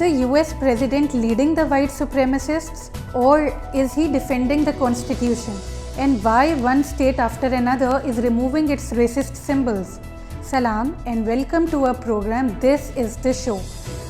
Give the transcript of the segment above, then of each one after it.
the US president leading the white supremacists, or is he defending the constitution? And why one state after another is removing its racist symbols? Salam and welcome to our program This is the Show.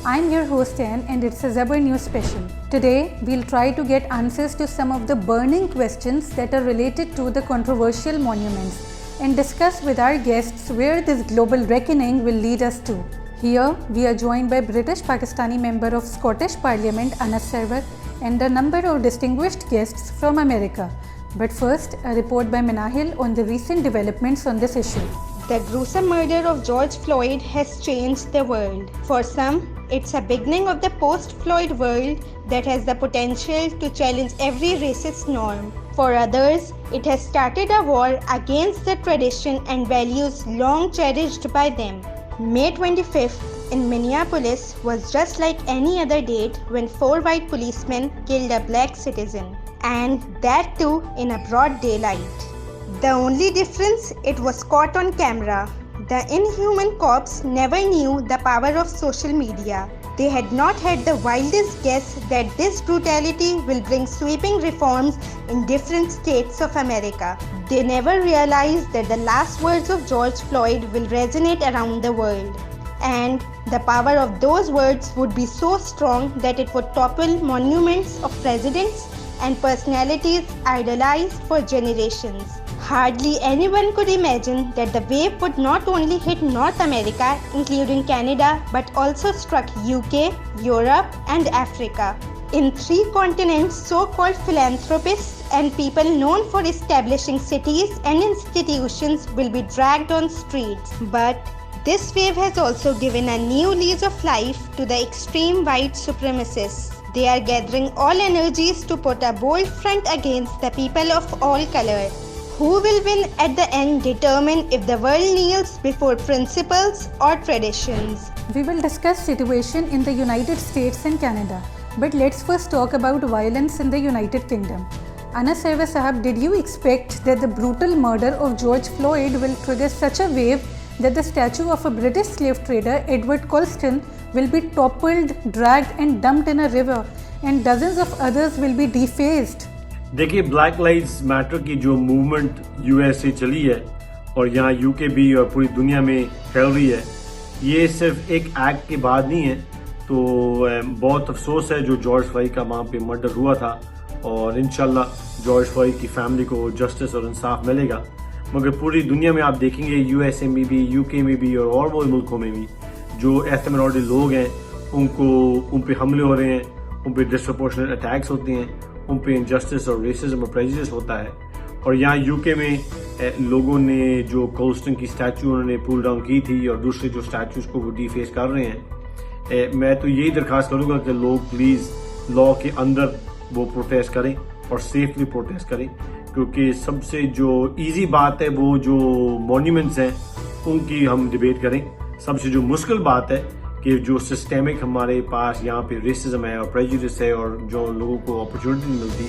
I'm your host Anne and it's a Zabar News special. Today we'll try to get answers to some of the burning questions that are related to the controversial monuments and discuss with our guests where this global reckoning will lead us to. Here we are joined by British Pakistani member of Scottish Parliament Anas Sarwar and a number of distinguished guests from America. But first, a report by Minahil on the recent developments on this issue. The gruesome murder of George Floyd has changed the world. For some, it's a beginning of the post-Floyd world that has the potential to challenge every racist norm. For others, it has started a war against the tradition and values long cherished by them. May 25th in Minneapolis was just like any other date when 4 white policemen killed a black citizen. And that too in a broad daylight. The only difference, it was caught on camera. The inhuman cops never knew the power of social media. They had not had the wildest guess that this brutality will bring sweeping reforms in different states of America. They never realized that the last words of George Floyd will resonate around the world. And the power of those words would be so strong that it would topple monuments of presidents and personalities idolized for generations. Hardly anyone could imagine that the wave would not only hit North America, including Canada, but also struck UK, Europe, and Africa. In 3 continents, so-called philanthropists and people known for establishing cities and institutions will be dragged on streets. But this wave has also given a new lease of life to the extreme white supremacists. They are gathering all energies to put a bold front against the people of all color. Who will win at the end determine if the world kneels before principles or traditions. We will discuss situation in the United States and Canada. But let's first talk about violence in the United Kingdom. Anas Sarwar Sahab, did you expect that the brutal murder of George Floyd will trigger such a wave that the statue of a British slave trader, Edward Colston, will be toppled, dragged and dumped in a river and dozens of others will be defaced? देखिए, black lives matter की जो movement US से चली है और यहाँ UK भी और पूरी दुनिया में फैल रही है, ये सिर्फ एक एक्ट के बाद नहीं है। तो बहुत अफसोस है जो जॉर्ज फ्लॉयड का वहाँ पे मर्डर हुआ था और इंशाल्लाह जॉर्ज फ्लॉयड की फैमिली को जस्टिस और इंसाफ मिलेगा। मगर पूरी दुनिया में आप देखेंगे यूएसए में भी, यूके में भी और बहुत मुल्कों में भी जो एथनिक माइनॉरिटी लोग हैं उन पे हमले हो रहे हैं, उन पे डिसप्रपोर्शनेट अटैक्स होते हैं, उन पे इनजस्टिस और रेसिज्म और प्रेजुडिस होता है। और यहाँ यूके में लोगों ने जो कोल्स्टन की स्टैचू उन्होंने पुल डाउन की थी और दूसरे जो स्टैचूज को वो डिफेस कर रहे हैं। मैं तो यही दरख्वास्त करूँगा कि लोग प्लीज़ लॉ के अंदर वो प्रोटेस्ट करें और सेफली प्रोटेस्ट करें, क्योंकि सबसे जो ईजी बात है वो जो मॉन्यूमेंट्स हैं उनकी हम डिबेट करें। सबसे जो मुश्किल बात है कि जो सिस्टेमिक हमारे पास यहाँ पे रेसिज्म है और प्रेजुडिस है और जो लोगों को अपॉर्चुनिटी नहीं मिलती,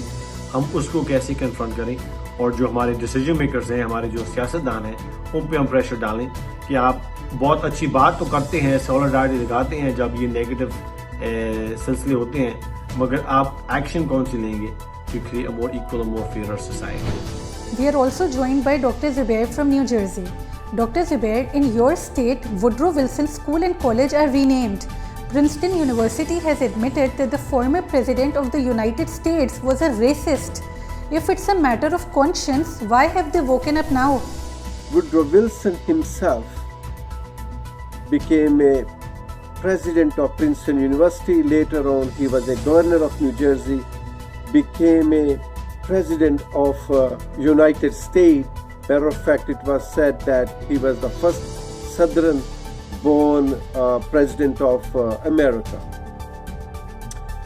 हम उसको कैसे कन्फ्रंट करें और जो हमारे डिसीजन मेकर्स हैं, हमारे जो सियासतदान हैं, उन पे हम प्रेशर डालें कि आप बहुत अच्छी बात तो करते हैं, सॉलिडारिटी दिखाते हैं जब ये नेगेटिव सिलसिले होते हैं, मगर आप एक्शन कौन सी लेंगे to create a more equal and more fairer society. We are also joined by Dr. Zubair from New Jersey. Dr. Zubair, in your state, Woodrow Wilson School and College are renamed. Princeton University has admitted that the former president of the United States was a racist. If it's a matter of conscience, why have they woken up now? Woodrow Wilson himself became a president of Princeton University. Later on, he was a governor of New Jersey, became a president of United States. Matter of fact, it was said that he was the first Southern-born president of America.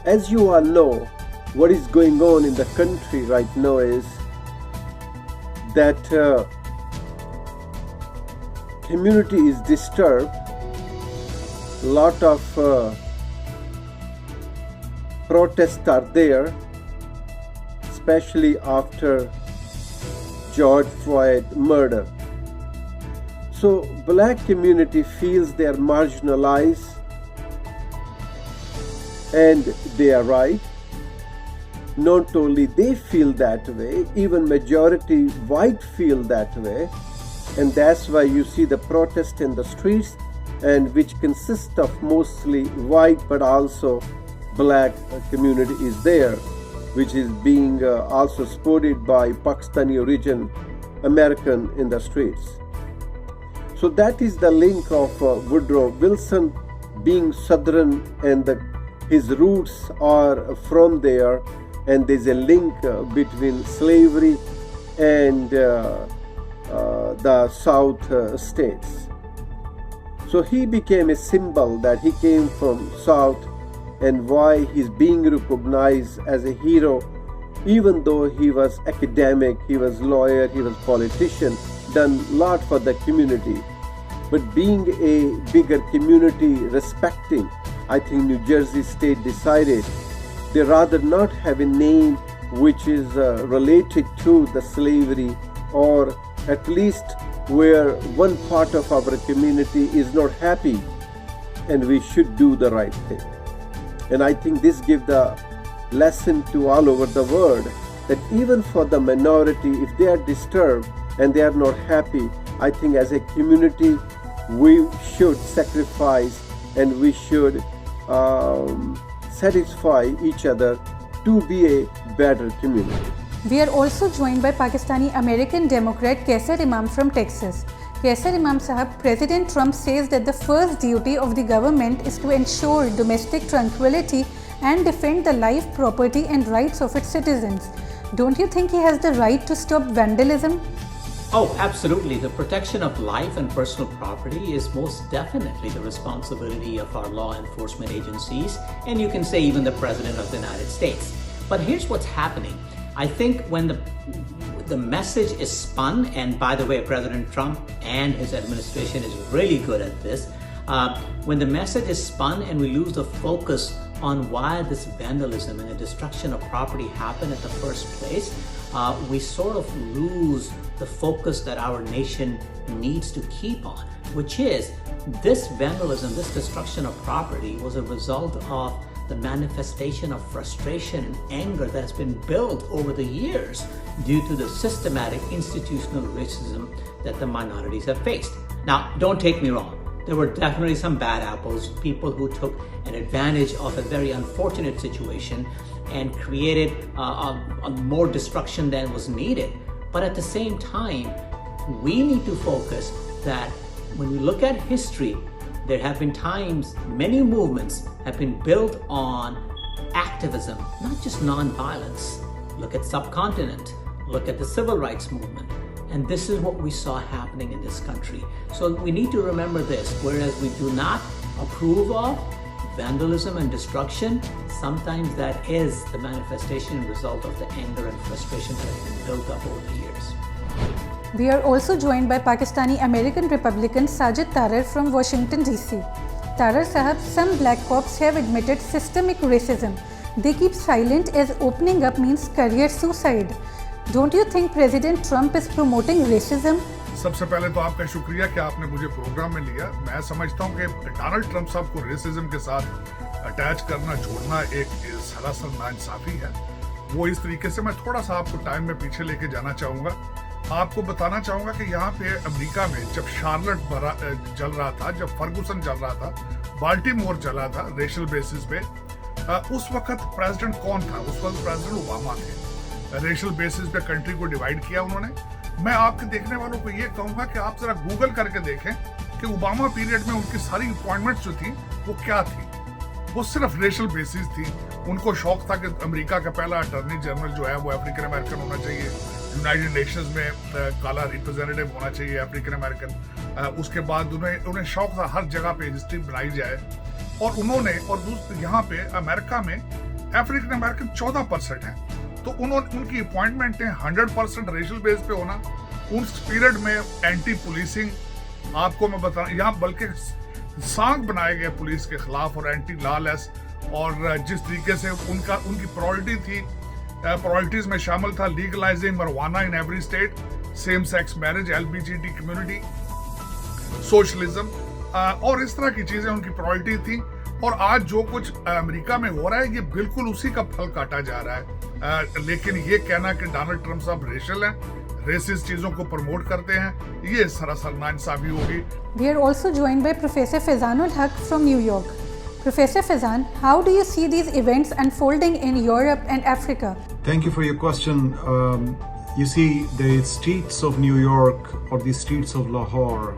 As you all know, what is going on in the country right now is that community is disturbed. Lot of protests are there, especially after George Floyd murder. So black community feels they are marginalized And they are right. Not only they feel that way, even majority white feel that way. And that's why you see the protest in the streets, and which consist of mostly white but also black community is there, which is being also supported by Pakistani origin American in the streets. So that is the link of Woodrow Wilson being Southern, and his roots are from there, and there's a link between slavery and the South states. So he became a symbol that he came from South, and why he's being recognized as a hero, even though he was academic, he was lawyer, he was politician, done a lot for the community. But being a bigger community respecting, I think New Jersey State decided they rather not have a name which is related to the slavery, or at least where one part of our community is not happy, and we should do the right thing. And I think this gives the lesson to all over the world that even for the minority, if they are disturbed and they are not happy, I think as a community we should sacrifice and we should satisfy each other to be a better community. We are also joined by Pakistani American Democrat Kaisar Imam from Texas. Kaisar Imam Sahab, President Trump says that the first duty of the government is to ensure domestic tranquility and defend the life, property and rights of its citizens. Don't you think he has the right to stop vandalism? Oh, absolutely. The protection of life and personal property is most definitely the responsibility of our law enforcement agencies, and you can say even the President of the United States. But here's what's happening. I think when the message is spun, and by the way, President Trump and his administration is really good at this, when the message is spun and we lose the focus on why this vandalism and the destruction of property happened at the first place, we sort of lose the focus that our nation needs to keep on, which is this vandalism, this destruction of property was a result of the manifestation of frustration and anger that has been built over the years due to the systematic institutional racism that the minorities have faced. Now, don't take me wrong. There were definitely some bad apples, people who took an advantage of a very unfortunate situation and created more destruction than was needed. But at the same time, we need to focus that when we look at history, there have been times, many movements have been built on activism, not just non-violence. Look at Subcontinent, look at the Civil Rights Movement. And this is what we saw happening in this country. So we need to remember this, whereas we do not approve of vandalism and destruction, sometimes that is the manifestation and result of the anger and frustration that has been built up over the years. We are also joined by Pakistani American Republican Sajid Tarar from Washington DC. Tarar Sahab, some black cops have admitted systemic racism. They keep silent as opening up means career suicide. Don't you think President Trump is promoting racism? सबसे पहले तो आपका शुक्रिया कि आपने मुझे programme में लिया। मैं समझता हूं कि डोनाल्ड ट्रंप साहब को रेसिज्म के साथ अटैच करना, जोड़ना एक सरासर नाइंसाफी है। वो इस तरीके से मैं थोड़ा सा आपको टाइम में पीछे लेके जाना चाहूँगा। आपको बताना चाहूँगा कि यहाँ पे अमेरिका में जब शार्लेट चल रहा था, जब फर्गुसन चल रहा था, बाल्टीमोर चला था रेशियल बेसिस पे, उस वक्त प्रेसिडेंट कौन था? उस वक्त प्रेसिडेंट ओबामा थे। रेशियल बेसिस पे कंट्री को डिवाइड किया उन्होंने। मैं आपके देखने वालों को ये कहूंगा कि आप जरा गूगल करके देखें कि ओबामा पीरियड में उनकी सारी अपॉइंटमेंट्स जो थी वो क्या थी। वो सिर्फ रेशियल बेसिस थी। उनको शौक था कि अमेरिका का पहला अटॉर्नी जनरल जो है वो अफ्रीकन अमेरिकन होना चाहिए, यूनाइटेड नेशंस में काला रिप्रेजेंटेटिव होना चाहिए अफ्रीकन अमेरिकन। उसके बाद उन्हें शौक था हर जगह पे हिस्ट्री बनाई जाए, और उन्होंने, और यहाँ पे अमेरिका में अफ्रीकन अमेरिकन 14% है, तो उनकी अपॉइंटमेंट है 100% रेशियल बेस पे होना। उस पीरियड में एंटी पुलिसिंग, आपको मैं बता, यहाँ बल्कि सांग बनाए गए पुलिस के खिलाफ और एंटी लॉलेस, और जिस तरीके से उनकी प्रायोरिटी थी, प्रायोरिटीज में शामिल था legalising marijuana in every state, same sex marriage, LBGT community, socialism और इस तरह की चीजें उनकी प्रायोरिटी थी। और आज जो कुछ अमेरिका में हो रहा है ये बिल्कुल उसी का फल काटा जा रहा है। लेकिन ये कहना कि डोनाल्ड ट्रंप साहब रेशियल हैं, रेसिस्ट चीजों को प्रमोट करते हैं, ये सरासर नाइंसाफी होगी। We are also joined by Professor Faizanul Haq from New York. Professor Faizan, how do you see these events unfolding in Europe and Africa? Thank you for your question. You see, the streets of New York or the streets of Lahore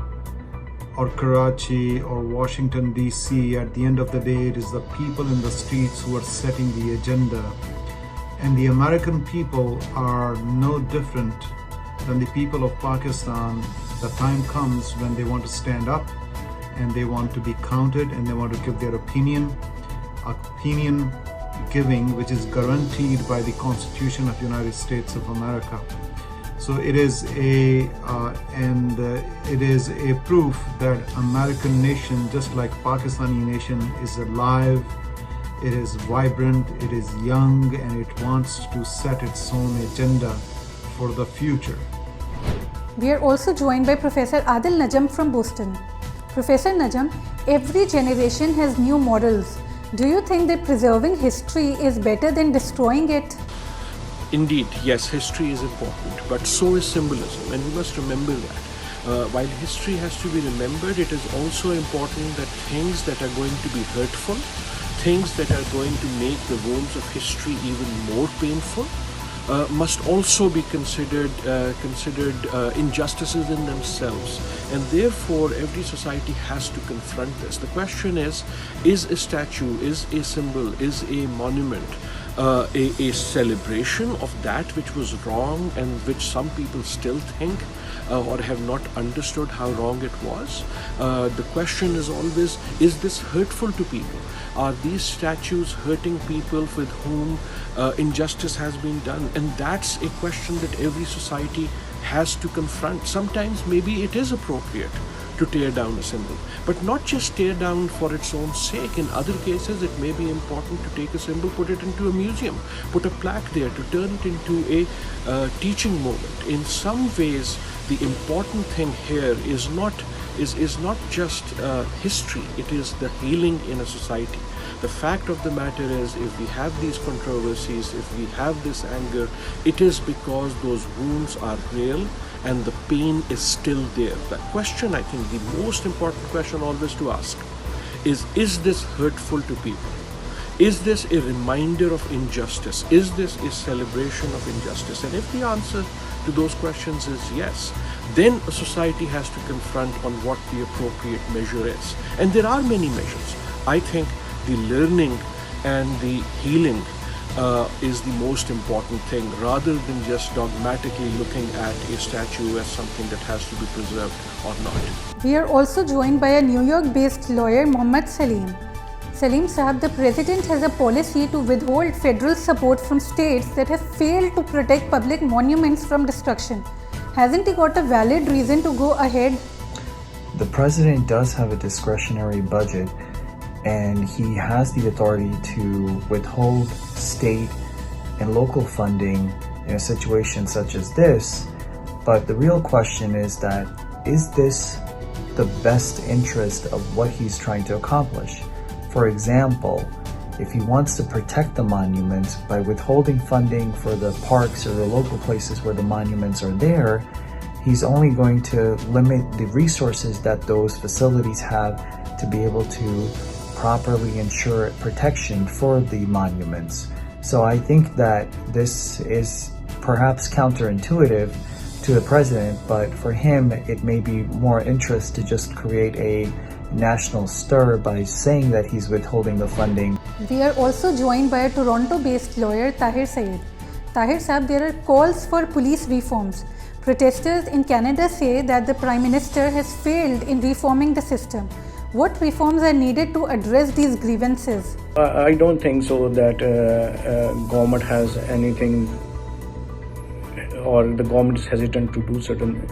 or Karachi or Washington DC, at the end of the day, it is the people in the streets who are setting the agenda. And the American people are no different than the people of Pakistan. The time comes when they want to stand up and they want to be counted and they want to give their opinion giving, which is guaranteed by the Constitution of the United States of America. So it is a proof that American nation, just like Pakistani nation, is alive, it is vibrant, it is young, and it wants to set its own agenda for the future. We are also joined by Professor Adil Najam from Boston. Professor Najam, every generation has new models. Do you think that preserving history is better than destroying it? Indeed, yes, history is important, but so is symbolism, and we must remember that. While history has to be remembered, it is also important that things that are going to be hurtful, things that are going to make the wounds of history even more painful, must also be considered injustices in themselves, and therefore every society has to confront this. The question is a statue, is a symbol, is a monument a celebration of that which was wrong and which some people still think or have not understood how wrong it was? The question is always, is this hurtful to people? Are these statues hurting people with whom injustice has been done? And that's a question that every society has to confront. Sometimes maybe it is appropriate to tear down a symbol, but not just tear down for its own sake. In other cases, it may be important to take a symbol, put it into a museum, put a plaque there to turn it into a teaching moment. In some ways, the important thing here is not just history, it is the healing in a society. The fact of the matter is, if we have these controversies, if we have this anger, it is because those wounds are real and the pain is still there. The question, I think, the most important question always to ask is this hurtful to people? Is this a reminder of injustice? Is this a celebration of injustice? And if the answer to those questions is yes, then a society has to confront on what the appropriate measure is. And there are many measures. I think the learning and the healing is the most important thing, rather than just dogmatically looking at a statue as something that has to be preserved or not. We are also joined by a New York-based lawyer, Mohammad Salim. Salim Sahab, the President has a policy to withhold federal support from states that have failed to protect public monuments from destruction. Hasn't he got a valid reason to go ahead? The President does have a discretionary budget, and he has the authority to withhold state and local funding in a situation such as this. But the real question is that, is this the best interest of what he's trying to accomplish? For example, if he wants to protect the monuments by withholding funding for the parks or the local places where the monuments are there, he's only going to limit the resources that those facilities have to be able to properly ensure protection for the monuments. So I think that this is perhaps counterintuitive to the President, but for him it may be more interest to just create a national stir by saying that he's withholding the funding. We are also joined by a Toronto-based lawyer, Tahir Sayed. Tahir Saab, there are calls for police reforms. Protesters in Canada say that the Prime Minister has failed in reforming the system. What reforms are needed to address these grievances? I don't think so that government has anything or the government is hesitant to do certain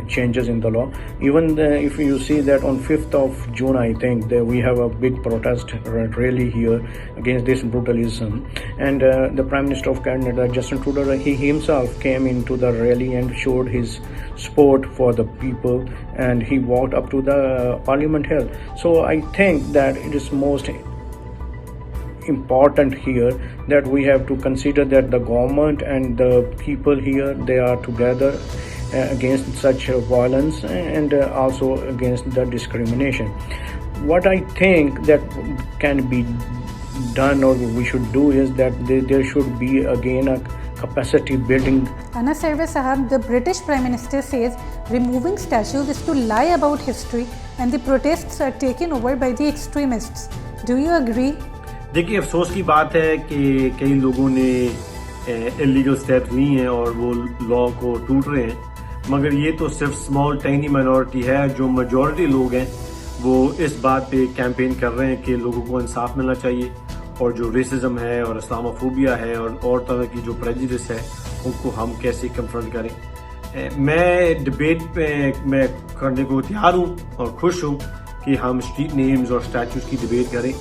changes in the law. Even if you see that on 5th of June, I think that we have a big protest rally here against this brutalism, and the Prime Minister of Canada, Justin Trudeau, he himself came into the rally and showed his support for the people, and he walked up to the Parliament Hill. So I think that it is most important here that we have to consider that the government and the people here, they are together against such violence and also against the discrimination. What I think that can be done or we should do is that there should be again a capacity building. Anas Sarwar Sahab, the British Prime Minister says removing statues is to lie about history and the protests are taken over by the extremists. Do you agree? देखिए, अफसोस की बात है कि कई लोगों ने illegal steps ली हैं और वो लॉ को टूट रहे हैं, मगर ये तो सिर्फ स्मॉल टाइनी माइनॉरिटी है। जो मेजॉरिटी लोग हैं वो इस बात पे कैंपेन कर रहे हैं कि लोगों को इंसाफ मिलना चाहिए और जो रेसिज्म है और इस्लामोफोबिया है और तरह की जो प्रेजुडिस है उनको हम कैसे कन्फ्रंट करें। मैं डिबेट पे मैं करने को तैयार हूँ और खुश हूँ कि हम स्ट्रीट नेम्स और स्टैचूज की डिबेट करें,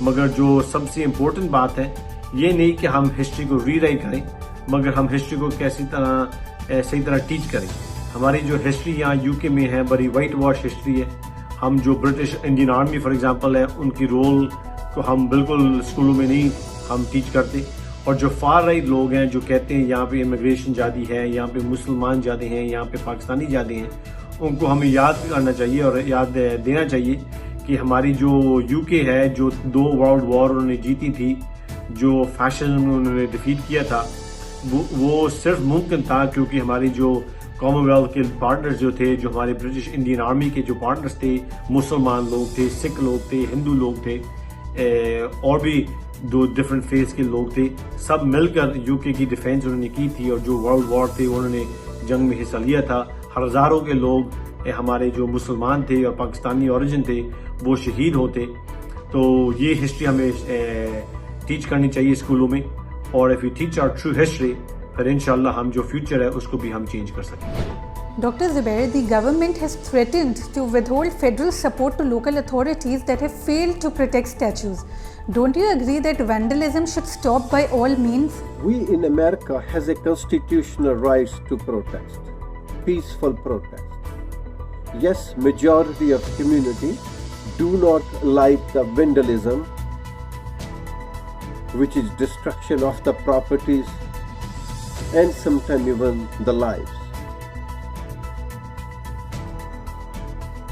मगर जो सबसे इम्पोर्टेंट बात है ये नहीं कि हम हिस्ट्री को रीराइट करें, मगर हम हिस्ट्री को कैसी तरह सही तरह टीच करें। हमारी जो हिस्ट्री यहाँ यूके में है बड़ी वाइट वॉश हिस्ट्री है। हम जो British Indian army for example है उनकी रोल को हम बिल्कुल स्कूलों में नहीं हम टीच करते, और जो फार राइट लोग हैं जो कहते हैं यहाँ पे इमिग्रेशन ज़्यादा है, यहाँ पे मुसलमान ज़्यादा हैं, यहाँ पे पाकिस्तानी ज़्यादा हैं, उनको हमें याद करना चाहिए और याद देना चाहिए कि हमारी जो यूके है जो 2 वर्ल्ड वॉर उन्होंने जीती थी, जो फैशिज्म उन्होंने डिफीट किया था, वो सिर्फ मुमकिन था क्योंकि हमारी जो कॉमनवेल्थ के पार्टनर्स जो थे, जो हमारे ब्रिटिश इंडियन आर्मी के जो पार्टनर्स थे, मुसलमान लोग थे, सिख लोग थे, हिंदू लोग थे, और भी 2 डिफरेंट फेस के लोग थे, सब मिलकर यूके की डिफेंस उन्होंने की थी और जो वर्ल्ड वॉर थे उन्होंने जंग में हिस्सा लिया था। हज़ारों के लोग हमारे जो मुसलमान थे और पाकिस्तानी ओरिजिन थे वो शहीद होते। तो ये हिस्ट्री हमें टीच करनी चाहिए स्कूलों में, और if you teach our true history फिर इंशाल्लाह हम जो फ्यूचर है उसको भी हम चेंज कर सकेंगे। Dr. Zubair, the government has threatened to withhold federal support to local authorities that have failed to protect statues. Don't you agree that vandalism should stop by all means? We in America has a constitutional right to protest, peaceful protest. Yes, majority of community do not like the vandalism, which is destruction of the properties and sometimes even the lives.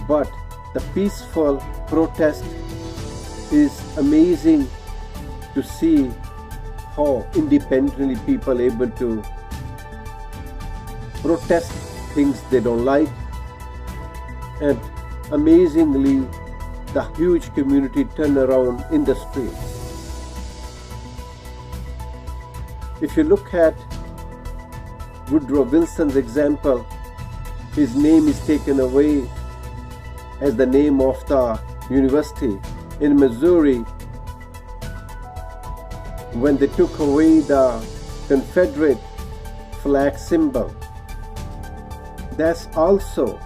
But the peaceful protest is amazing to see how independently people are able to protest things they don't like, and amazingly the huge community turn around in the streets. If you look at Woodrow Wilson's example, his name is taken away as the name of the university in Missouri when they took away the Confederate flag symbol. That's also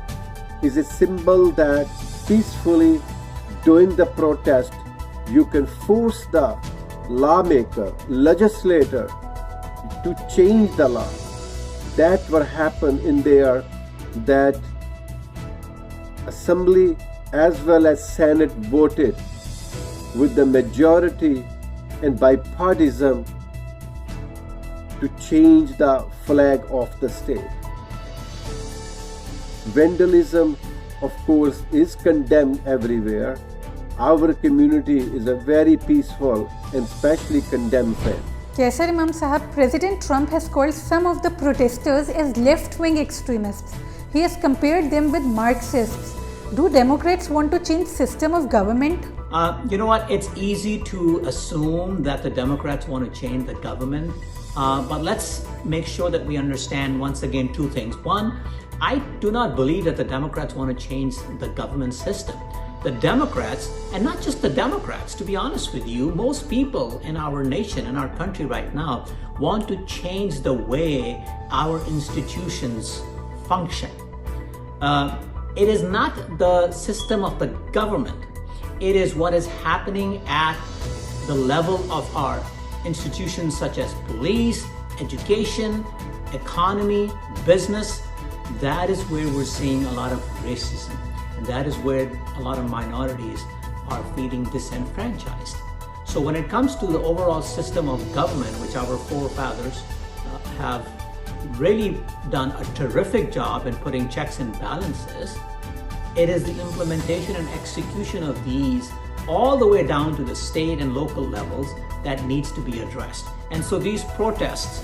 is a symbol that peacefully during the protest you can force the lawmaker, legislator to change the law. That what happened in there, that Assembly as well as Senate voted with the majority and bipartisan to change the flag of the state. Vandalism, of course, is condemned everywhere. Our community is a very peaceful and especially condemned faith. Kaisar Imam Sahab, President Trump has called some of the protesters as left-wing extremists. He has compared them with Marxists. Do Democrats want to change system of government? You know what? It's easy to assume that the Democrats want to change the government. But let's make sure that we understand once again 2 things. One, I do not believe that the Democrats want to change the government system. the Democrats, and not just the Democrats, to be honest with you, most people in our nation, in our country right now, want to change the way our institutions function. It is not the system of the government. It is what is happening at the level of our institutions such as police, education, economy, business. That is where we're seeing a lot of racism. And that is where a lot of minorities are feeling disenfranchised. So when it comes to the overall system of government, which our forefathers have really done a terrific job in putting checks and balances, it is the implementation and execution of these all the way down to the state and local levels that needs to be addressed. And so these protests,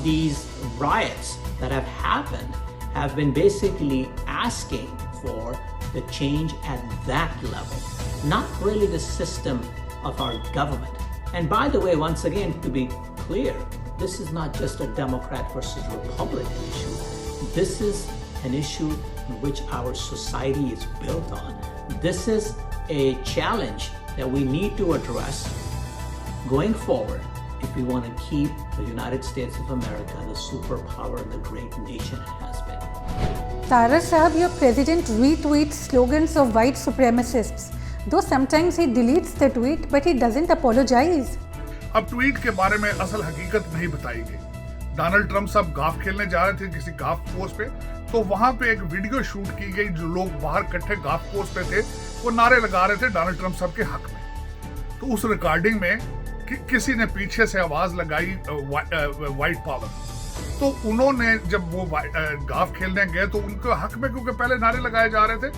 these riots that have happened have been basically asking for the change at that level, not really the system of our government. And by the way, once again, to be clear, this is not just a Democrat versus Republican issue. This is an issue in which our society is built on. This is a challenge that we need to address going forward if we want to keep the United States of America the superpower and the great nation it has been. Tarar Sahab, your president retweets slogans of white supremacists, though sometimes he deletes the tweet, but he doesn't apologize. अब tweet के बारे में असल हकीकत नहीं बताई गई। Donald Trump साहब गाफ खेलने जा रहे थे किसी गाफ कोर्स पे, तो वहां पे एक वीडियो शूट की गई, जो लोग बाहर इकट्ठे गाफ कोर्स पे थे वो नारे लगा रहे थे डोनाल्ड ट्रंप साहब के हक में। तो उस रिकॉर्डिंग में किसी ने पीछे से आवाज लगाई वाइट पावर, तो उन्होंने जब वो गाफ खेलने गए तो उनके हक में, क्योंकि पहले नारे लगाए जा रहे थे,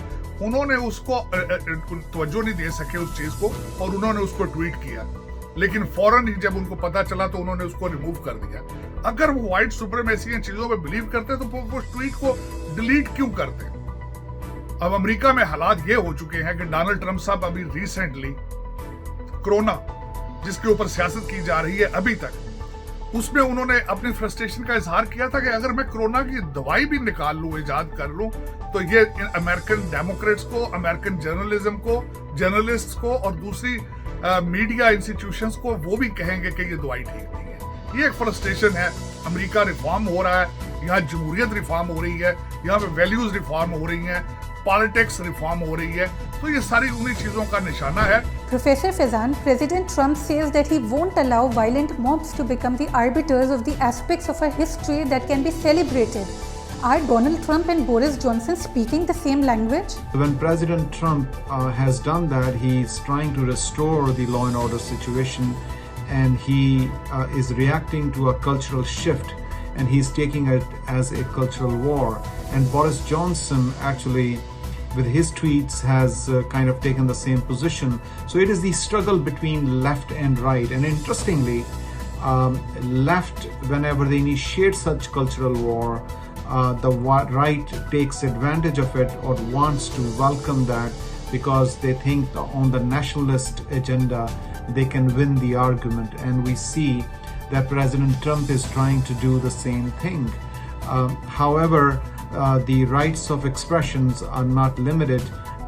उन्होंने उसको तवज्जो नहीं दे सके उस चीज को और उन्होंने उसको ट्वीट किया। लेकिन फौरन ही जब उनको पता चला तो उन्होंने उसको रिमूव कर दिया। अगर वो व्हाइट सुप्रीमेसी चीजों में बिलीव करते तो वो ट्वीट को डिलीट क्यों करते? अब अमेरिका में हालात ये हो चुके हैं कि डोनाल्ड ट्रंप साहब अभी रिसेंटली कोरोना, जिसके ऊपर सियासत की जा रही है अभी तक, उसमें उन्होंने अपनी फ्रस्ट्रेशन का इजहार किया था कि अगर मैं कोरोना की दवाई भी निकाल लूं, इजाद कर लूं, तो ये अमेरिकन डेमोक्रेट्स को, अमेरिकन जर्नलिज्म को, जर्नलिस्ट्स को और दूसरी मीडिया इंस्टीट्यूशंस को वो भी कहेंगे कि ये दवाई ठीक नहीं है। ये एक फ्रस्ट्रेशन है। अमेरिका रिफॉर्म हो रहा है, यहाँ जमहूरियत रिफॉर्म हो रही है, यहाँ पे वैल्यूज रिफॉर्म हो रही हैं, पॉलिटिक्स रिफॉर्म हो रही है, तो ये सारी उन्हीं चीजों का निशाना है। Professor Fezan, President Trump says that he won't allow violent mobs to become the arbiters of the aspects of a history that can be celebrated. Are Donald Trump and Boris Johnson speaking the same language? When President Trump has done that, he's trying to restore the law and order situation, and he is reacting to a cultural shift, and he's taking it as a cultural war. And Boris Johnson actually, with his tweets, has kind of taken the same position. So it is the struggle between left and right. And interestingly, left, whenever they initiate such cultural war, the right takes advantage of it or wants to welcome that because they think on the nationalist agenda they can win the argument. And we see that President Trump is trying to do the same thing. However, the rights of expressions are not limited,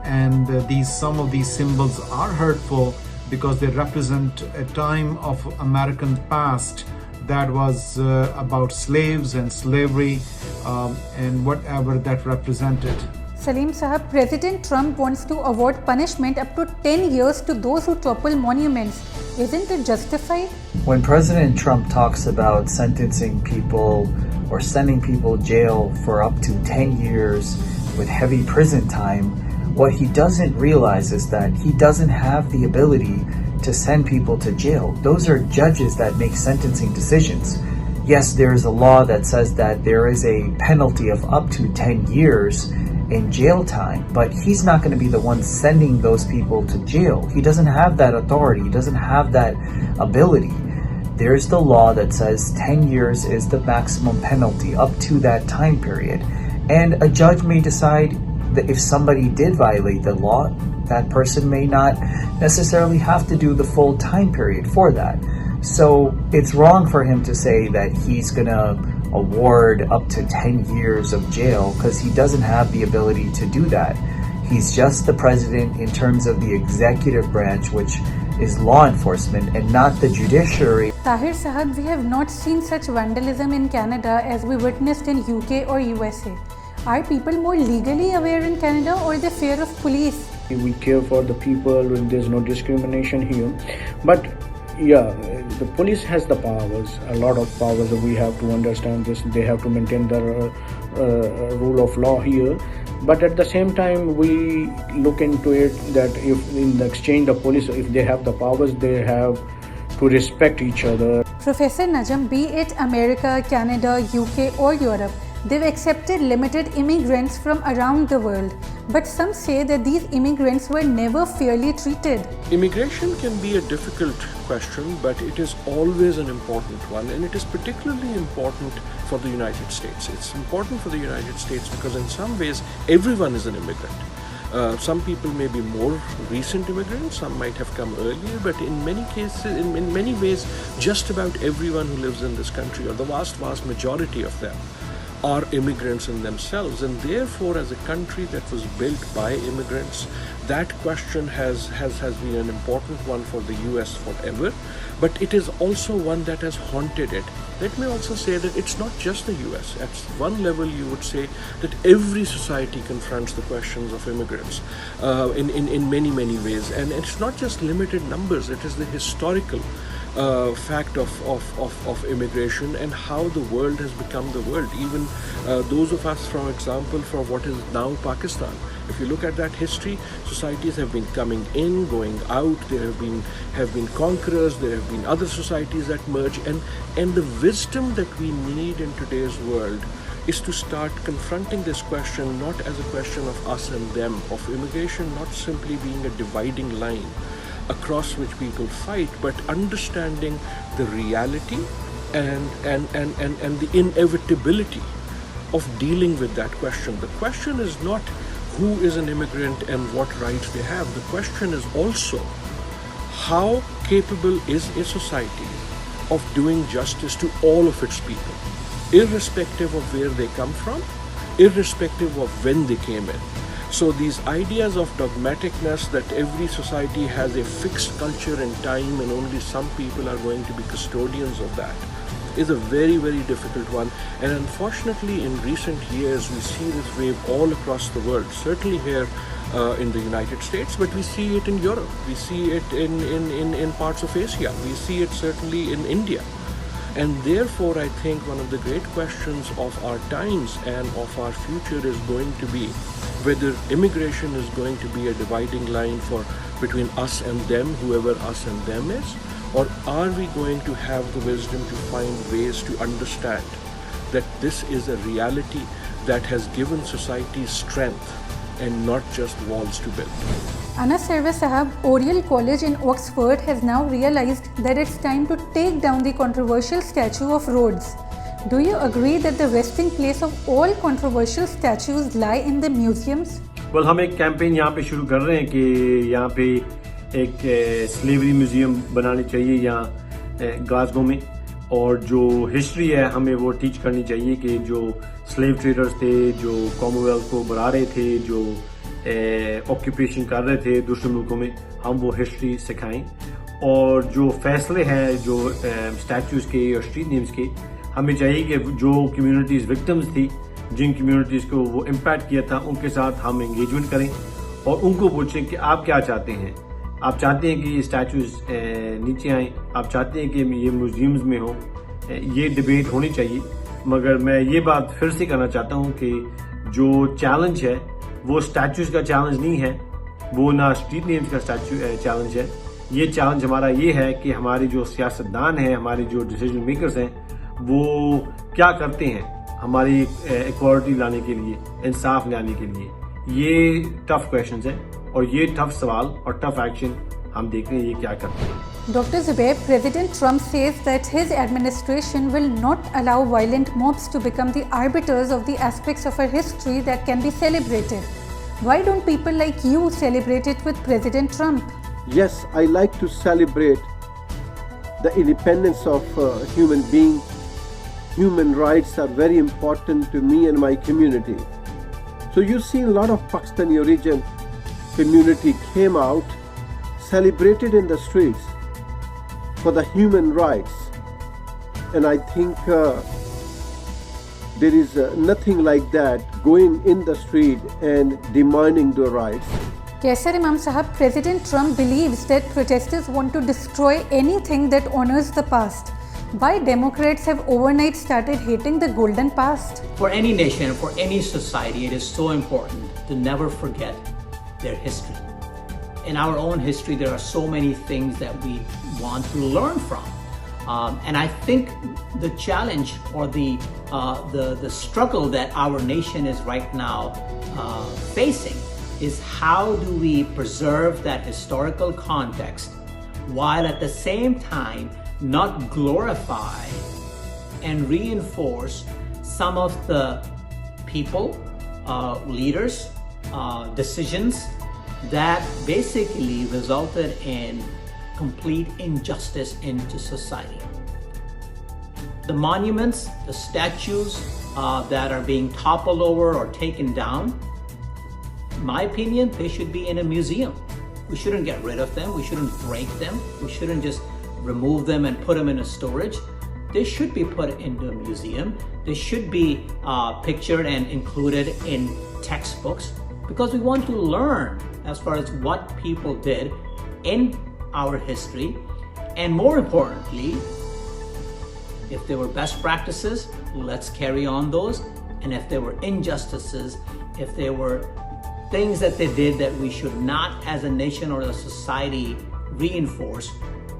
and some of these symbols are hurtful because they represent a time of American past that was about slaves and slavery and whatever that represented. Salim Sahab, President Trump wants to award punishment up to 10 years to those who topple monuments. Isn't it justified? When President Trump talks about sentencing people or sending people to jail for up to 10 years with heavy prison time, what he doesn't realize is that he doesn't have the ability to send people to jail. Those are judges that make sentencing decisions. Yes, there is a law that says that there is a penalty of up to 10 years in jail time, but he's not going to be the one sending those people to jail. He doesn't have that authority. He doesn't have that ability. There's the law that says 10 years is the maximum penalty up to that time period. And a judge may decide that if somebody did violate the law, that person may not necessarily have to do the full time period for that. So it's wrong for him to say that he's going to award up to 10 years of jail because he doesn't have the ability to do that. He's just the president in terms of the executive branch, which is law enforcement, and not the judiciary. Tahir Sahab, we have not seen such vandalism in Canada as we witnessed in UK or USA. Are people more legally aware in Canada, or the fear of police? We care for the people, there's no discrimination here. But yeah, the police has the powers, a lot of powers. We have to understand this. They have to maintain the rule of law here. But at the same time, we look into it that if in the exchange the police, if they have the powers, they have to respect each other. Professor Najam, be it America, Canada, UK or Europe, they've accepted limited immigrants from around the world. But some say that these immigrants were never fairly treated. Immigration can be a difficult question, but it is always an important one, and it is particularly important for the United States. It's important for the United States because in some ways everyone is an immigrant. Some people may be more recent immigrants, some might have come earlier, but in many cases, in many ways, just about everyone who lives in this country, or the vast majority of them, are immigrants in themselves, and therefore as a country that was built by immigrants, that question has been an important one for the US forever, but it is also one that has haunted it. Let me also say that it's not just the US. At one level you would say that every society confronts the questions of immigrants in many ways, and it's not just limited numbers, it is the historical fact of immigration and how the world has become the world. Even those of us, for example, for what is now Pakistan, if you look at that history, societies have been coming in, going out. There have been conquerors. There have been other societies that merge, and the wisdom that we need in today's world is to start confronting this question not as a question of us and them, of immigration not simply being a dividing line across which people fight, but understanding the reality and the inevitability of dealing with that question. The question is not who is an immigrant and what rights they have. The question is also how capable is a society of doing justice to all of its people, irrespective of where they come from, irrespective of when they came in. So these ideas of dogmaticness, that every society has a fixed culture and time and only some people are going to be custodians of that, is a very difficult one. And unfortunately in recent years we see this wave all across the world, certainly here in the United States, but we see it in Europe, we see it in parts of Asia, we see it certainly in India. And therefore I think one of the great questions of our times and of our future is going to be whether immigration is going to be a dividing line between us and them, whoever us and them is, or are we going to have the wisdom to find ways to understand that this is a reality that has given society strength and not just walls to build. Anas Sarwar Sahab, Oriel College in Oxford has now realized that it's time to take down the controversial statue of Rhodes. Do you agree that the resting place of all controversial statues lie in the museums? Well, हम एक campaign यहाँ पे शुरू कर रहे हैं कि यहाँ पे एक स्लेवरी म्यूजियम बनानी चाहिए यहाँ ग्लासगो में, और जो हिस्ट्री है हमें वो टीच करनी चाहिए कि जो स्लेव ट्रेडर्स थे, जो कॉमनवेल्थ को बढ़ा रहे थे, जो ऑक्यूपेशन कर रहे थे दूसरे मुल्कों में, हम वो हिस्ट्री सिखाएं। और जो फैसले हैं जो स्टैचूज़ के और स्ट्रीट नेम्स के, हमें चाहिए कि जो कम्युनिटीज़ विक्टिम्स थी, जिन कम्युनिटीज़ को वो इम्पैक्ट किया था, उनके साथ हम एंगेजमेंट करें और उनको पूछें कि आप क्या चाहते हैं। आप चाहते हैं कि ये स्टैचूज़ नीचे आएँ, आप चाहते हैं कि ये म्यूजियम्स में हो, ये डिबेट होनी चाहिए। मगर मैं ये बात फिर से करना चाहता हूँ कि जो चैलेंज है वो स्टैचूज़ का चैलेंज नहीं है, वो ना स्ट्रीट नेम्स का चैलेंज है। ये चैलेंज हमारा ये है कि हमारे जो सियासतदान हैं, हमारे जो डिसीजन मेकर्स हैं, वो क्या करते हैं हमारी इक्वालिटी लाने के लिए, इंसाफ लाने के लिए। ये टफ क्वेश्चंस हैं और ये टफ सवाल और टफ एक्शन हम देख रहे हैं ये क्या करते हैं। Dr. Zubair, President Trump says that his administration will not allow violent mobs to become the arbiters of the aspects of our history that can be celebrated. Why don't people like you celebrate it with President Trump? Yes, I like to celebrate the independence of human being. Human rights are very important to me and my community. So you see a lot of Pakistani origin community came out, celebrated in the streets for the human rights. And I think there is nothing like that, going in the street and demanding the rights. Kaisar Imam Sahab, President Trump believes that protesters want to destroy anything that honors the past. Why Democrats have overnight started hating the golden past? For any nation, for any society, it is so important to never forget their history. In our own history, there are so many things that we want to learn from. And I think the challenge or the struggle that our nation is right now facing is how do we preserve that historical context while at the same time not glorify and reinforce some of the people, leaders, decisions that basically resulted in complete injustice into society. The monuments, the statues that are being toppled over or taken down, in my opinion, they should be in a museum. We shouldn't get rid of them. We shouldn't break them. We shouldn't just remove them and put them in a storage. They should be put into a museum. They should be pictured and included in textbooks because we want to learn as far as what people did in our history, and more importantly, if there were best practices, let's carry on those, and if there were injustices, if there were things that they did that we should not as a nation or a society reinforce,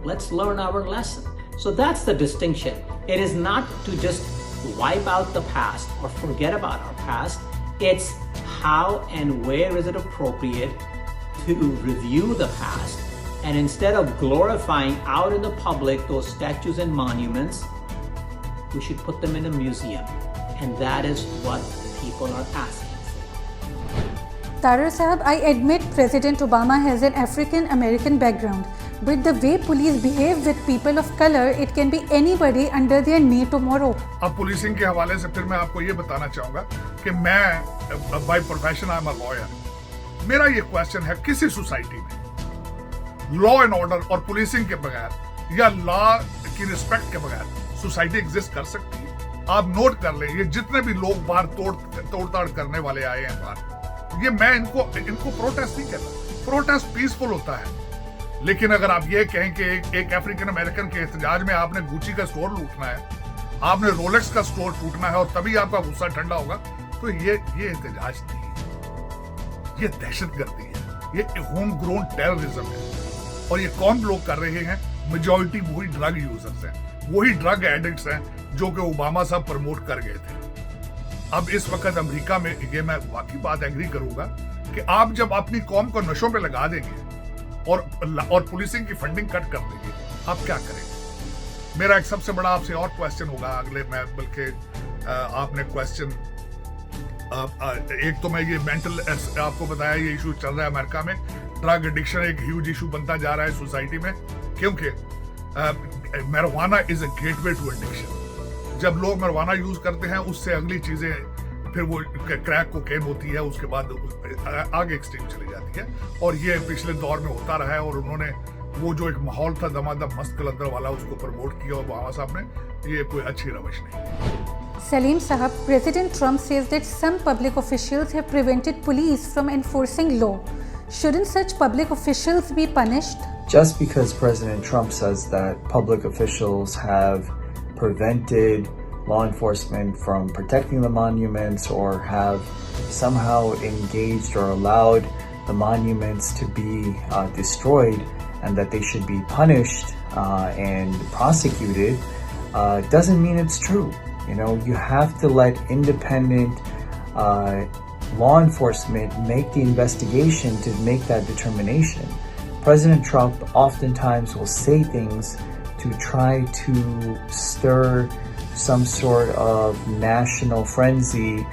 let's learn our lesson. So that's the distinction. It is not to just wipe out the past or forget about our past. It's how and where is it appropriate to review the past, and instead of glorifying out in the public those statues and monuments, we should put them in a museum. And that is what people are asking for. Tarar Sahab, I admit President Obama has an African American background, but the way police behave with people of color, it can be anybody under their knee tomorrow. अब policing के हवाले से फिर मैं आपको ये बताना चाहूंगा कि मैं by profession I am a lawyer. मेरा ये क्वेश्चन है, किसी सोसाइटी में लॉ एंड ऑर्डर और पुलिसिंग के बगैर या लॉ की रिस्पेक्ट के बगैर सोसाइटी एग्जिस्ट कर सकती है? आप नोट कर लें, ये जितने भी लोग बाहर तोड़ताड़ करने वाले आए हैं बाहर, ये मैं इनको प्रोटेस्ट नहीं कहता. प्रोटेस्ट पीसफुल होता है. लेकिन अगर आप ये कहें कि एक अफ्रीकन अमेरिकन के एहतजाज में आपने गुची का स्टोर लूटना है, आपने रोलेक्स का स्टोर टूटना है और तभी आपका गुस्सा ठंडा होगा, तो ये एहतजाज नहीं है, ये दहशतगर्दी है, ये होम ग्रोन टेररिज्म है. और ये कौन लोग कर रहे हैं? मेजॉरिटी वही ड्रग यूजर्स हैं, वही ड्रग एडिक्ट्स हैं जो कि ओबामा साहब प्रमोट कर गए थे. अब इस वक्त अमेरिका में ये मैं वाकई बात एग्री करूंगा कि आप जब अपनी कौम को नशों पे लगा देंगे और पुलिसिंग की फंडिंग कट कर देंगे, आप क्या करेंगे? मेरा एक सबसे बड़ा आपसे और क्वेश्चन होगा अगले, मैं बल्कि आपने क्वेश्चन एक तो मैं ये मेंटल आपको बताया, ये इशू चल रहा है अमेरिका में. ड्रग एडिक्शन एक ह्यूज इशू बनता जा रहा है सोसाइटी में, क्योंकि marijuana is a gateway to addiction. जब लोग marijuana यूज करते हैं, उससे अगली चीजें फिर वो क्रैक कोकेन होती है, उसके बाद आगे एक्सट्रीम चली जाती है. और ये पिछले दौर में होता रहा है, और उन्होंने वो जो एक माहौल था दमादम मस्त कलंदर वाला, उसको प्रमोट किया ओबामा साहब ने. ये कोई अच्छी रवश नहीं. Salim Sahab, President Trump says that some public officials have prevented police from enforcing law. Shouldn't such public officials be punished? Just because President Trump says that public officials have prevented law enforcement from protecting the monuments or have somehow engaged or allowed the monuments to be destroyed and that they should be punished and prosecuted doesn't mean it's true. You know, you have to let independent law enforcement make the investigation to make that determination. President Trump oftentimes will say things to try to stir some sort of national frenzy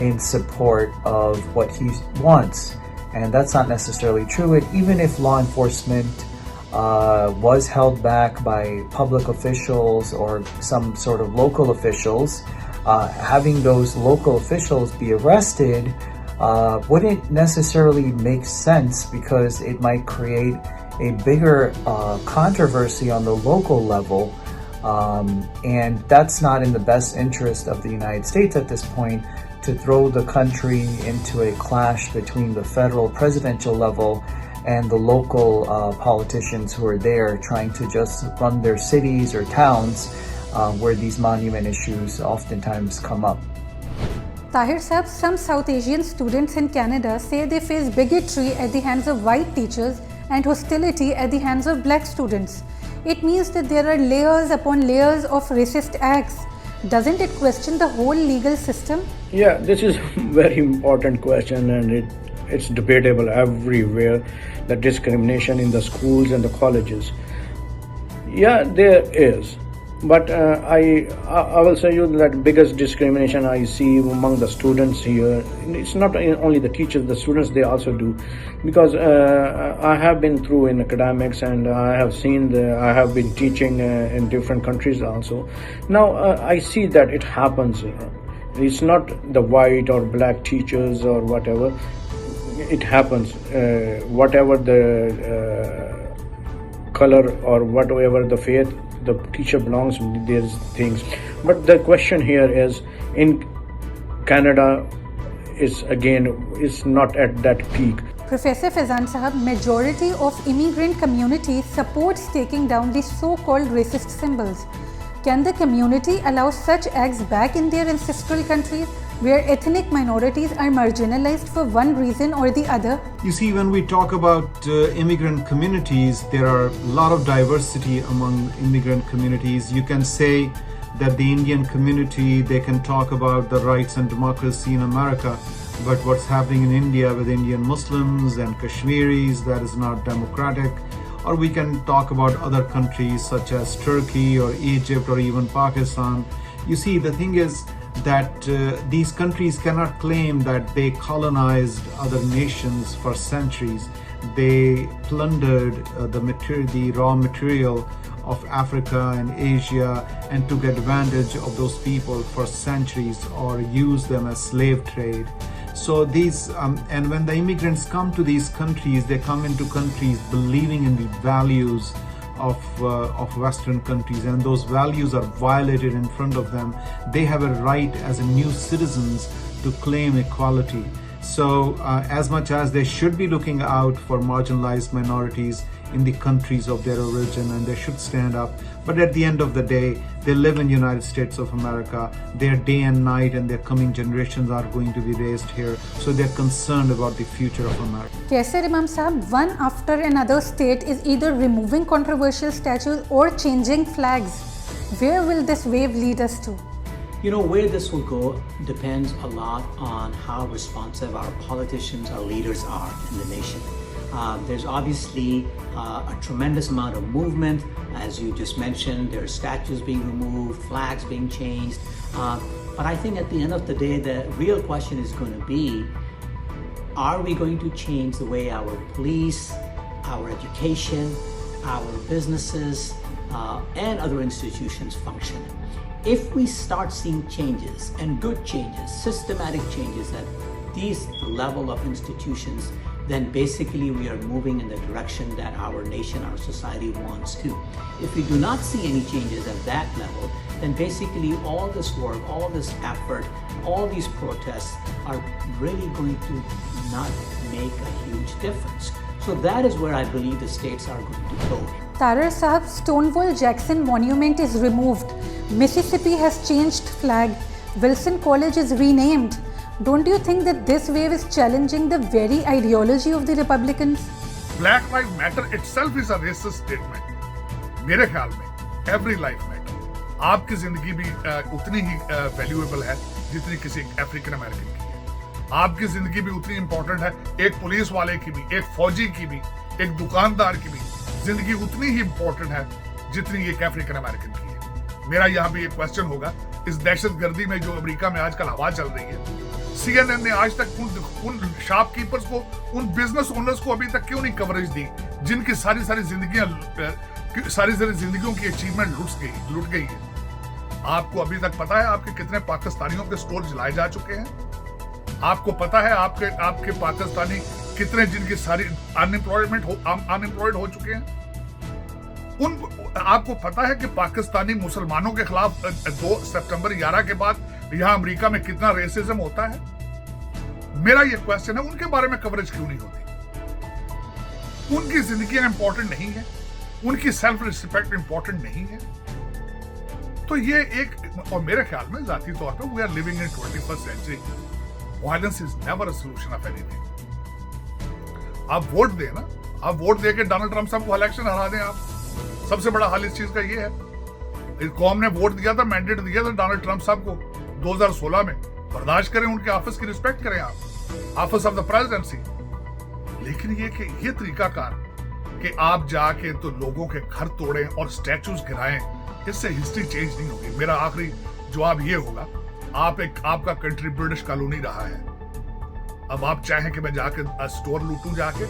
in support of what he wants. And that's not necessarily true. And even if law enforcement was held back by public officials or some sort of local officials, having those local officials be arrested wouldn't necessarily make sense because it might create a bigger controversy on the local level. And that's not in the best interest of the United States at this point, to throw the country into a clash between the federal presidential level and the local politicians who are there trying to just run their cities or towns where these monument issues oftentimes come up. Tahir Sahab, some South Asian students in Canada say they face bigotry at the hands of white teachers and hostility at the hands of black students. It means that there are layers upon layers of racist acts. Doesn't it question the whole legal system? Yeah, this is a very important question, and it's debatable everywhere, the discrimination in the schools and the colleges. Yeah, there is. But I will say you that biggest discrimination I see among the students here, it's not only the teachers, the students, they also do. Because I have been through in academics, and I have seen, I have been teaching in different countries also. Now I see that it happens. It's not the white or black teachers or whatever. It happens. Whatever the color or whatever the faith the teacher belongs, these things. But the question here is, in Canada is not at that peak. Professor Faizan Sahab, majority of immigrant community supports taking down the so-called racist symbols. Can the community allow such acts back in their ancestral countries, where ethnic minorities are marginalized for one reason or the other? You see, when we talk about immigrant communities, there are a lot of diversity among immigrant communities. You can say that the Indian community, they can talk about the rights and democracy in America, but what's happening in India with Indian Muslims and Kashmiris, that is not democratic. Or we can talk about other countries such as Turkey or Egypt or even Pakistan. You see, the thing is that these countries cannot claim that they colonized other nations for centuries. They plundered the raw material of Africa and Asia and took advantage of those people for centuries, or used them as slave trade. So these, and when the immigrants come to these countries, they come into countries believing in the values of Western countries, and those values are violated in front of them. They have a right as a new citizens to claim equality. So as much as they should be looking out for marginalized minorities in the countries of their origin, and they should stand up, but at the end of the day, they live in the United States of America. Their day and night and their coming generations are going to be raised here, so they're concerned about the future of America. Kaisar Imam Sahab, one after another state is either removing controversial statues or changing flags. Where will this wave lead us to? You know, where this will go depends a lot on how responsive our politicians, our leaders are in the nation. There's obviously a tremendous amount of movement. As you just mentioned, there are statues being removed, flags being changed. But I think at the end of the day, the real question is going to be, are we going to change the way our police, our education, our businesses, and other institutions function? If we start seeing changes, and good changes, systematic changes at these level of institutions, then basically we are moving in the direction that our nation, our society wants to. If we do not see any changes at that level, then basically all this work, all this effort, all these protests are really going to not make a huge difference. So that is where I believe the states are going to go. Tarar Sahab, Stonewall Jackson Monument is removed. Mississippi has changed flag. Wilson College is renamed. Don't you think that this wave is challenging the very ideology of the Republicans? Black Lives Matter itself is a racist statement. मेरे ख्याल में every life matter. आपकी जिंदगी भी उतनी ही valuable है जितनी किसी अफ्रीकन अमेरिकन की है. आपकी जिंदगी भी उतनी इंपॉर्टेंट है एक पुलिस वाले की भी, एक फौजी की भी, एक दुकानदार की भी जिंदगी उतनी ही इंपॉर्टेंट है जितनी एक अफ्रीकन अमेरिकन की है. मेरा यहाँ भी एक क्वेश्चन होगा, इस दहशतगर्दी में जो अमेरिका में आजकल हवा चल रही है, CNN ने आज तक उन शॉपकीपर्स को, उन बिजनेस ओनर्स को अभी तक क्यों नहीं कवरेज दी जिनकी सारी जिंदगियों की अचीवमेंट लुट गई है. आपको अभी तक पता है आपके कितने पाकिस्तानियों के स्टोर जलाए जा चुके हैं? आपको पता है आपके पाकिस्तानी कितने जिनकी सारी अनएम्प्लॉयड हो चुके हैं? आपको पता है कि पाकिस्तानी मुसलमानों के खिलाफ 2 सितंबर 11 के बाद यहां अमेरिका में कितना रेसिज्म होता है? मेरा ये क्वेश्चन है, उनके बारे में कवरेज क्यों नहीं होती? उनकी जिंदगी इंपॉर्टेंट नहीं है, उनकी सेल्फ रिस्पेक्ट इंपॉर्टेंट नहीं है। तो ये एक, और मेरे ख्याल में जाती तौर पे we are living in 21st century. Violence is never a solution of anything. आप वोट दें ना, आप वोट दे के डोनाल्ड ट्रंप साहब को इलेक्शन हरा दें। आप सबसे बड़ा हाल इस चीज का ये है, इस कौम ने वोट दिया था, मैंडेट दिया था डोनाल्ड ट्रंप साहब को 2016 में। बर्दाश्त करें, उनके ऑफिस की रिस्पेक्ट करें, आप ऑफिस ऑफ द प्रेसिडेंसी। लेकिन ये तरीकाकार कि आप जाके तो लोगों के घर तोड़ें और स्टैचूज गिराएं, इससे हिस्ट्री चेंज नहीं होगी। मेरा आखिरी जवाब ये होगा, आपका कंट्री ब्रिटिश कॉलोनी रहा है। अब आप चाहें कि मैं जाके स्टोर लूटूं जाके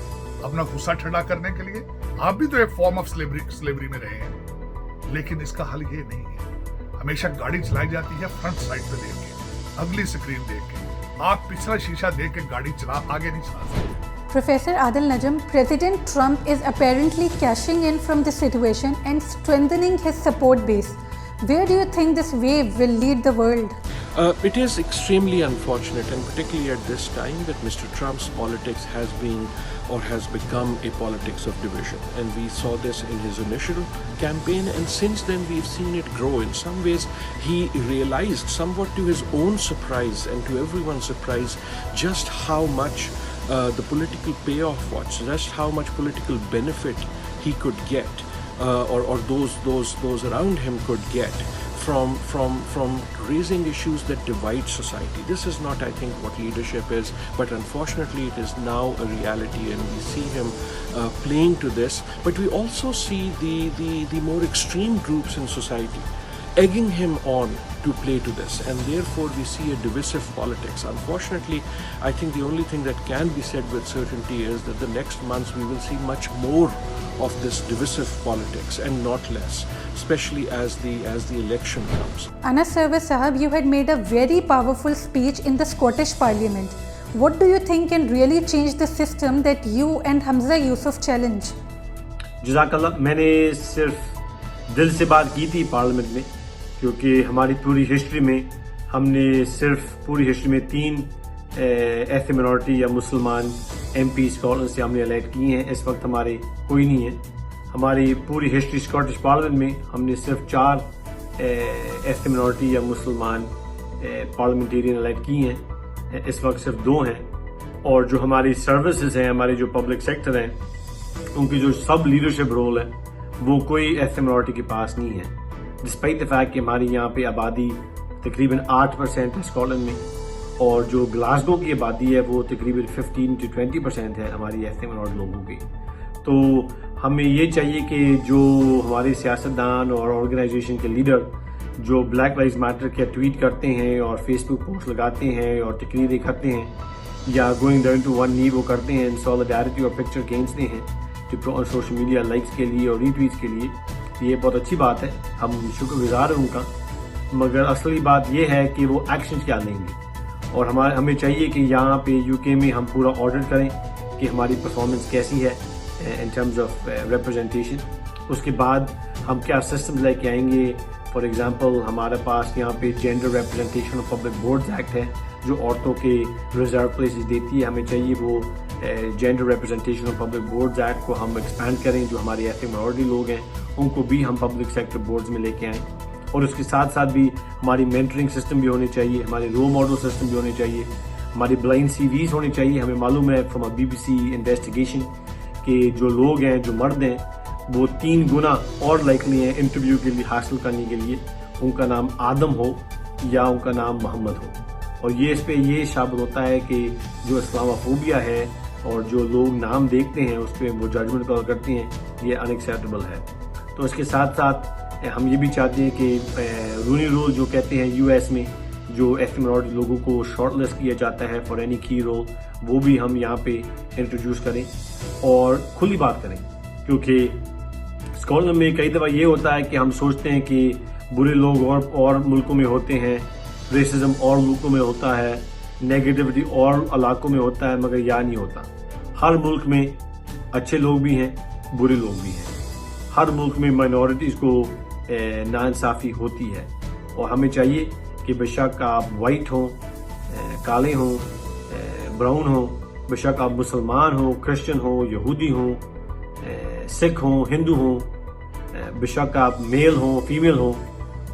अपना गुस्सा ठंडा करने के लिए, आप भी तो एक फॉर्म ऑफ स्लेवरी में रहे हैं। लेकिन इसका हल ये नहीं है। हमेशा गाड़ी चलाई जाती है फ्रंट साइड पे देख के, अगली स्क्रीन देख के। आप पिछला शीशा देख के गाड़ी आगे नहीं चला सकते। Professor Adil Najam, President Trump is apparently cashing in from the situation and strengthening his support base. Where do you think this wave will lead the world? It is extremely unfortunate, and particularly at this time, that Mr. Trump's politics has become a politics of division. And we saw this in his initial campaign, and since then we've seen it grow. In some ways, he realized, somewhat to his own surprise and to everyone's surprise, just how much the political payoff was, just how much political benefit he could get, or those around him could get from raising issues that divide society. This is not, I think, what leadership is, but unfortunately it is now a reality, and we see him playing to this. But we also see the more extreme groups in society egging him on to play to this, and therefore we see a divisive politics. Unfortunately, I think the only thing that can be said with certainty is that the next months we will see much more of this divisive politics and not less, especially as the election comes. Anas Sarwar Sahab, you had made a very powerful speech in the Scottish Parliament. What do you think can really change the system that you and Hamza Yusuf challenge? जज़ाकल्लाह। मैंने सिर्फ दिल से बात की थी parliament में, क्योंकि हमारी पूरी हिस्ट्री में हमने सिर्फ पूरी हिस्ट्री में 3 एथनिक मिनॉरिटी या मुसलमान MP स्कॉटलैंड से हमने इलेक्ट किए हैं। इस वक्त हमारे कोई नहीं है। हमारी पूरी हिस्ट्री स्कॉटिश पार्लियामेंट में हमने सिर्फ 4 एथनिक मिनॉरिटी या मुसलमान पार्लियामेंटेरियन इलेक्ट किए हैं। इस वक्त सिर्फ 2 हैं। और जो हमारी सर्विसेज हैं, हमारे जो पब्लिक सेक्टर हैं, उनकी जो सब लीडरशिप रोल है, वो कोई एथनिक मिनॉरिटी के पास नहीं है। डिस्पाइट द फैक्ट कि हमारी यहाँ पे आबादी तकरीबन 8% है स्कॉटलैंड में, और जो ग्लासगो की आबादी है वो तकरीबन 15 to 20% है हमारी एथनिक मिनॉरिटी लोगों की। तो हमें ये चाहिए कि जो हमारे सियासतदान और ऑर्गेनाइजेशन के लीडर जो ब्लैक लाइव्स मैटर के ट्वीट करते हैं और फेसबुक पोस्ट लगाते हैं और तकरीरें करते हैं या गोइंग डाउन टू वन नी वो करते हैं, सॉलिडारिटी और पिक्चर खींचते हैं सोशल मीडिया लाइक्स के लिए और रीट्वीट्स के लिए, ये बहुत अच्छी बात है, हम शुक्रगुजार हैं उनका। मगर असली बात ये है कि वो एक्शन क्या लेंगे। और हमें चाहिए कि यहाँ पे UK में हम पूरा ऑडिट करें कि हमारी परफॉर्मेंस कैसी है इन टर्म्स ऑफ रिप्रेजेंटेशन। उसके बाद हम क्या सिस्टम लेके आएंगे। फॉर एग्जांपल, हमारे पास यहाँ पे gender representation of public boards act है जो औरतों के रिजर्व प्लेसेस देती है। हमें चाहिए वो gender representation of public boards act को हम एक्सपैंड करें। जो हमारे एथनिक माइनॉरिटी लोग हैं उनको भी हम पब्लिक सेक्टर बोर्ड्स में लेके आएँ। और उसके साथ साथ भी हमारी मेंटरिंग सिस्टम भी होने चाहिए, हमारे रोल मॉडल सिस्टम भी होने चाहिए, हमारी ब्लाइंड CVs होनी चाहिए। हमें मालूम है फ्रॉम BBC इन्वेस्टिगेशन कि जो लोग हैं, जो मर्द हैं, वो 3 गुना और लाइकली हैं इंटरव्यू के लिए हासिल करने के लिए उनका नाम आदम हो या उनका नाम मोहम्मद हो। और ये इस पे ये साबित होता है कि जो इस्लामोफोबिया है और जो लोग नाम देखते हैं उस पर वो जजमेंट कॉल करते हैं, ये अनएक्सेप्टेबल है। तो इसके साथ साथ हम ये भी चाहते हैं कि रूनी रूल जो कहते हैं US में जो एथनिक मिनॉरिटी लोगों को शॉर्टलिस्ट किया जाता है फॉर एनी की रोल, वो भी हम यहाँ पे इंट्रोड्यूस करें और खुली बात करें। क्योंकि स्कॉटलैंड में कई दफ़ा ये होता है कि हम सोचते हैं कि बुरे लोग और मुल्कों में होते हैं, रेसिज्म और मुल्कों में होता है, नेगेटिविटी और इलाकों में होता है, मगर यहाँ नहीं होता। हर मुल्क में अच्छे लोग भी हैं, बुरे लोग भी हैं। हर मुल्क में माइनॉरिटीज़ को नाइंसाफ़ी होती है और हमें चाहिए कि बेशक आप वाइट हों, काले हों, ब्राउन हों, बेशक आप मुसलमान हों, क्रिश्चियन हों, यहूदी हों, सिख हों, हिंदू हों, बेशक आप मेल हों, फीमेल हों,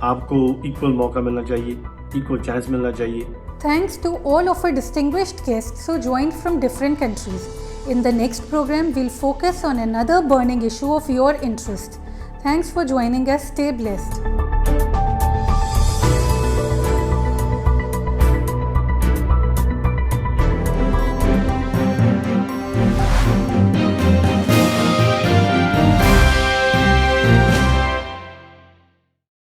आपको इक्वल मौका मिलना चाहिए, इक्वल चांस मिलना चाहिए। Thanks to all of our distinguished guests who joined from different countries. In the next program, we'll focus on another burning issue of your interest. Thanks for joining us. Stay blessed.